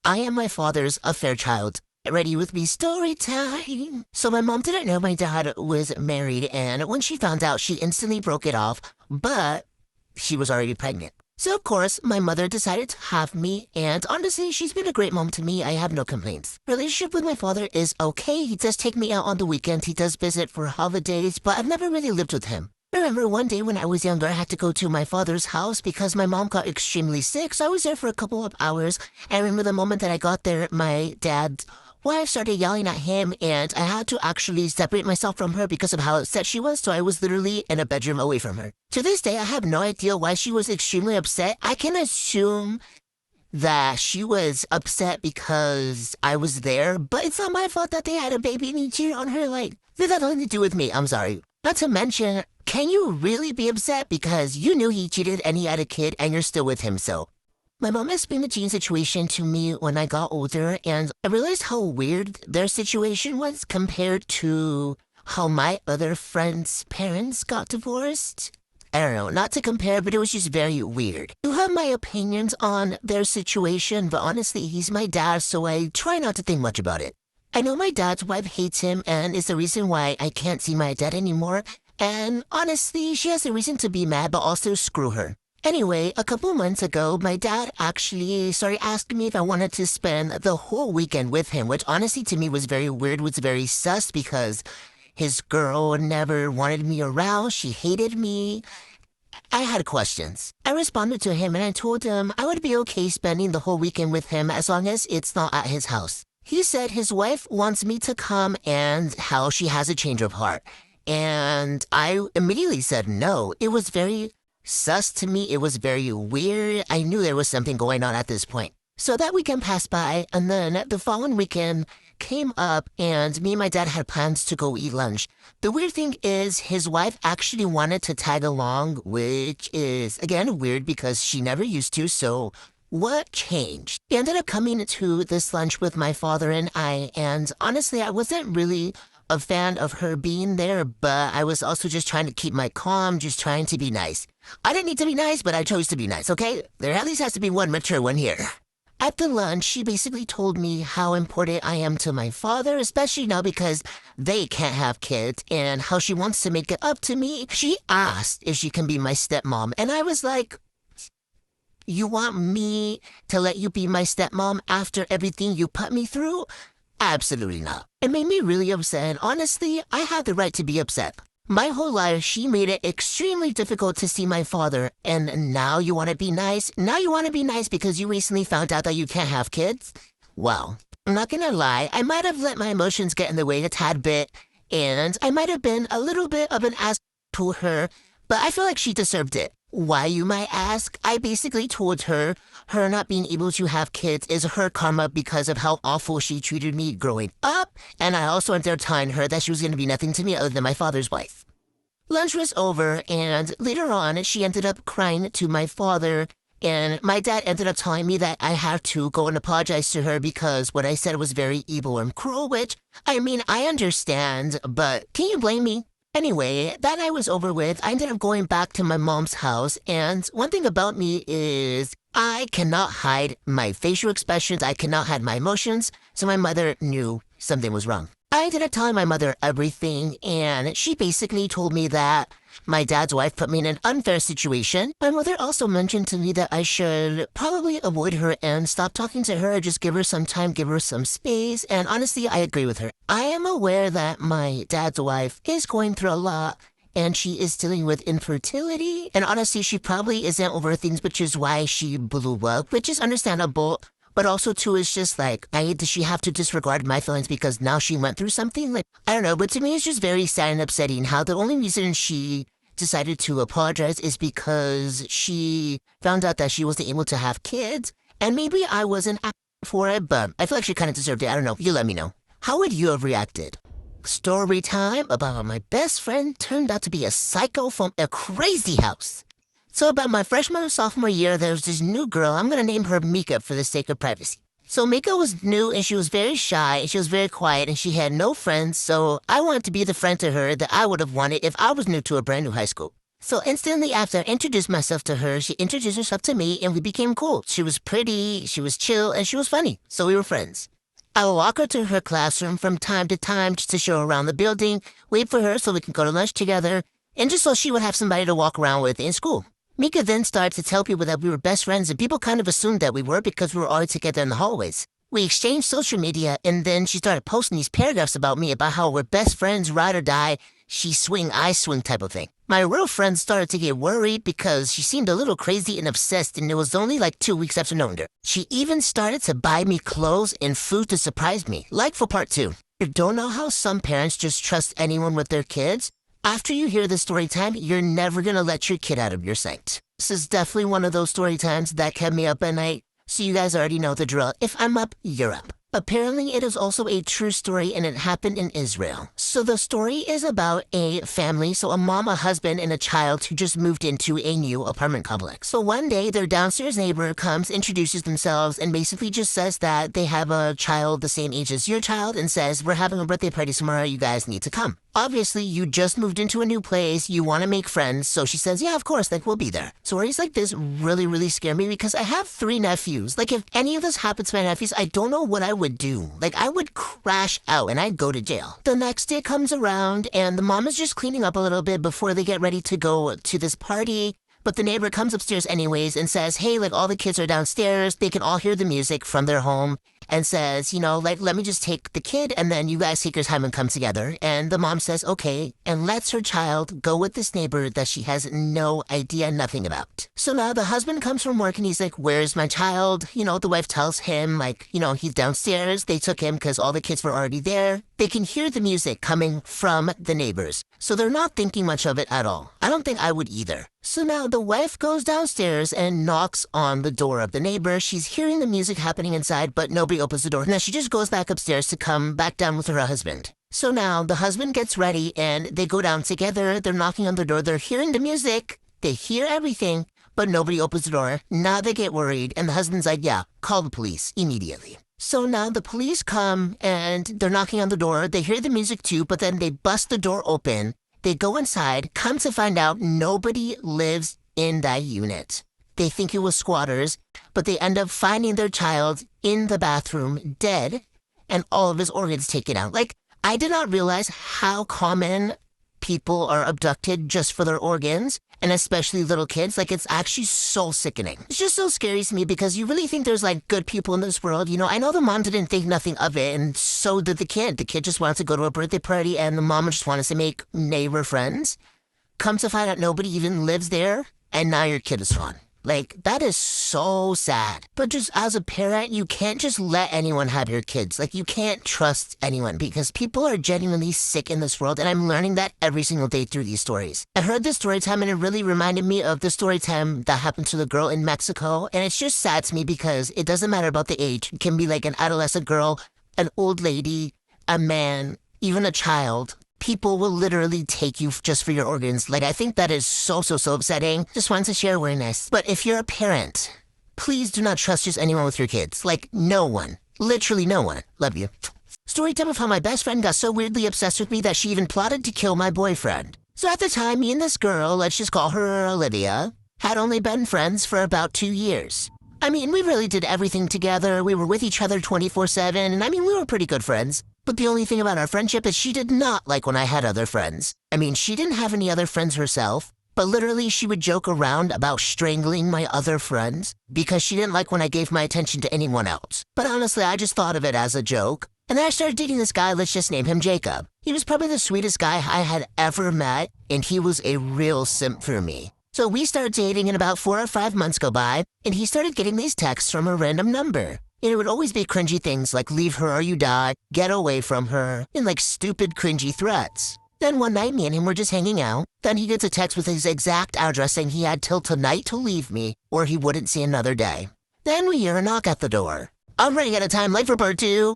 I am my father's affair child. Ready with me, story time. So my mom didn't know my dad was married, and when she found out, she instantly broke it off, but she was already pregnant. So of course, my mother decided to have me, and honestly, she's been a great mom to me. I have no complaints. Relationship with my father is okay. He does take me out on the weekend. He does visit for holidays, but I've never really lived with him. I remember one day when I was younger, I had to go to my father's house because my mom got extremely sick, so I was there for a couple of hours. I remember the moment that I got there, my dad's wife started yelling at him, and I had to actually separate myself from her because of how upset she was, so I was literally in a bedroom away from her. To this day, I have no idea why she was extremely upset. I can assume that she was upset because I was there, but it's not my fault that they had a baby and he cheated on her. Like, this had nothing to do with me. I'm sorry. Not to mention, can you really be upset because you knew he cheated and he had a kid and you're still with him, so? My mom explained the teen situation to me when I got older, and I realized how weird their situation was compared to how my other friends' parents got divorced. I don't know, not to compare, but it was just very weird. You have my opinions on their situation, but honestly, he's my dad, so I try not to think much about it. I know my dad's wife hates him and is the reason why I can't see my dad anymore, and honestly, she has a reason to be mad, but also screw her. Anyway, a couple months ago, my dad actually started asking me if I wanted to spend the whole weekend with him, which honestly to me was very weird, was very sus because his girl never wanted me around. She hated me. I had questions. I responded to him and I told him I would be okay spending the whole weekend with him as long as it's not at his house. He said his wife wants me to come and how she has a change of heart. And I immediately said no. It was very sus to me. It was very weird. I knew there was something going on at this point. So that weekend passed by, and then the following weekend came up, and me and my dad had plans to go eat lunch. The weird thing is, his wife actually wanted to tag along, which is, again, weird because she never used to, so what changed? He ended up coming to this lunch with my father and I, and honestly, I wasn't really a fan of her being there, but I was also just trying to keep my calm, just trying to be nice. I didn't need to be nice, but I chose to be nice, okay? There at least has to be one mature one here. At the lunch, she basically told me how important I am to my father, especially now because they can't have kids, and how she wants to make it up to me. She asked if she can be my stepmom, and I was like, you want me to let you be my stepmom after everything you put me through? Absolutely not. It made me really upset, and honestly, I had the right to be upset. My whole life, she made it extremely difficult to see my father, and now you want to be nice? Now you want to be nice because you recently found out that you can't have kids? Well, I'm not gonna lie, I might have let my emotions get in the way a tad bit, and I might have been a little bit of an ass to her, but I feel like she deserved it. Why, you might ask? I basically told her not being able to have kids is her karma because of how awful she treated me growing up, and I also ended up telling her that she was going to be nothing to me other than my father's wife. Lunch was over, and later on, she ended up crying to my father, and my dad ended up telling me that I have to go and apologize to her because what I said was very evil and cruel, which, I mean, I understand, but can you blame me? Anyway, that night was over with. I ended up going back to my mom's house, and one thing about me is I cannot hide my facial expressions. I cannot hide my emotions, so my mother knew something was wrong. I ended up telling my mother everything, and she basically told me that my dad's wife put me in an unfair situation. My mother also mentioned to me that I should probably avoid her and stop talking to her, just give her some time, give her some space, and honestly, I agree with her. I am aware that my dad's wife is going through a lot, and she is dealing with infertility, and honestly, she probably isn't over things, which is why she blew up, which is understandable. But also, too, it's just like, does she have to disregard my feelings because now she went through something? Like, I don't know, but to me, it's just very sad and upsetting how the only reason she decided to apologize is because she found out that she wasn't able to have kids. And maybe I wasn't for it, but I feel like she kind of deserved it. I don't know. You let me know. How would you have reacted? Story time about how my best friend turned out to be a psycho from a crazy house. So about my freshman and sophomore year, there was this new girl. I'm going to name her Mika for the sake of privacy. So Mika was new, and she was very shy, and she was very quiet, and she had no friends, so I wanted to be the friend to her that I would have wanted if I was new to a brand new high school. So instantly after I introduced myself to her, she introduced herself to me and we became cool. She was pretty, she was chill, and she was funny. So we were friends. I would walk her to her classroom from time to time just to show her around the building, wait for her so we could go to lunch together, and just so she would have somebody to walk around with in school. Mika then started to tell people that we were best friends, and people kind of assumed that we were because we were always together in the hallways. We exchanged social media, and then she started posting these paragraphs about me about how we're best friends, ride or die, she swing, I swing type of thing. My real friends started to get worried because she seemed a little crazy and obsessed, and it was only like 2 weeks after knowing her. She even started to buy me clothes and food to surprise me, like for part 2. You don't know how some parents just trust anyone with their kids? After you hear this story time, you're never gonna let your kid out of your sight. This is definitely one of those story times that kept me up at night, so you guys already know the drill. If I'm up, you're up. Apparently, it is also a true story, and it happened in Israel. So the story is about a family, so a mom, a husband, and a child who just moved into a new apartment complex. So one day, their downstairs neighbor comes, introduces themselves, and basically just says that they have a child the same age as your child, and says, we're having a birthday party tomorrow, you guys need to come. Obviously, you just moved into a new place, you want to make friends, so she says, yeah, of course, like, we'll be there. Stories like this really scare me because I have 3 nephews. Like, if any of this happened to my nephews, I don't know what I would do. Like, I would crash out and I'd go to jail. The next day comes around, and the mom is just cleaning up a little bit before they get ready to go to this party. But the neighbor comes upstairs anyways and says, hey, like, all the kids are downstairs, they can all hear the music from their home, and says, you know, like, let me just take the kid and then you guys take your time and come together. And the mom says, okay, and lets her child go with this neighbor that she has no idea, nothing about. So now the husband comes from work and he's like, where's my child? You know, the wife tells him, like, you know, he's downstairs. They took him because all the kids were already there. They can hear the music coming from the neighbors. So they're not thinking much of it at all. I don't think I would either. So now the wife goes downstairs and knocks on the door of the neighbor. She's hearing the music happening inside, but nobody opens the door. Now she just goes back upstairs to come back down with her husband. So now the husband gets ready and they go down together. They're knocking on the door. They're hearing the music. They hear everything, but nobody opens the door. Now they get worried, and the husband's like, yeah, call the police immediately. So now the police come and they're knocking on the door. They hear the music too, but then they bust the door open. They go inside, come to find out nobody lives in that unit. They think it was squatters, but they end up finding their child in the bathroom dead and all of his organs taken out. Like, I did not realize how common people are abducted just for their organs, and especially little kids. Like, it's actually so sickening. It's just so scary to me because you really think there's, like, good people in this world. You know, I know the mom didn't think nothing of it, and so did the kid. The kid just wanted to go to a birthday party, and the mom just wanted to make neighbor friends. Come to find out nobody even lives there, and now your kid is gone. Like, that is so sad. But just as a parent, you can't just let anyone have your kids. Like, you can't trust anyone because people are genuinely sick in this world, and I'm learning that every single day through these stories. I heard this story time, and it really reminded me of the story time that happened to the girl in Mexico, and it's just sad to me because it doesn't matter about the age. It can be like an adolescent girl, an old lady, a man, even a child. People will literally take you just for your organs. Like, I think that is so upsetting. Just wanted to share awareness. But if you're a parent, please do not trust just anyone with your kids. Like, no one. Literally no one. Love you. Story time of how my best friend got so weirdly obsessed with me that she even plotted to kill my boyfriend. So at the time, me and this girl, let's just call her Olivia, had only been friends for about 2 years. I mean, we really did everything together. We were with each other 24/7, and I mean, we were pretty good friends. But the only thing about our friendship is she did not like when I had other friends. I mean, she didn't have any other friends herself, but literally she would joke around about strangling my other friends because she didn't like when I gave my attention to anyone else. But honestly, I just thought of it as a joke. And then I started dating this guy, let's just name him Jacob. He was probably the sweetest guy I had ever met, and he was a real simp for me. So we started dating, and about 4 or 5 months go by, and he started getting these texts from a random number. And it would always be cringy things like leave her or you die, get away from her, and like stupid cringy threats. Then one night me and him were just hanging out. Then he gets a text with his exact address saying he had till tonight to leave me or he wouldn't see another day. Then we hear a knock at the door. I'm running out of time, late for part 2.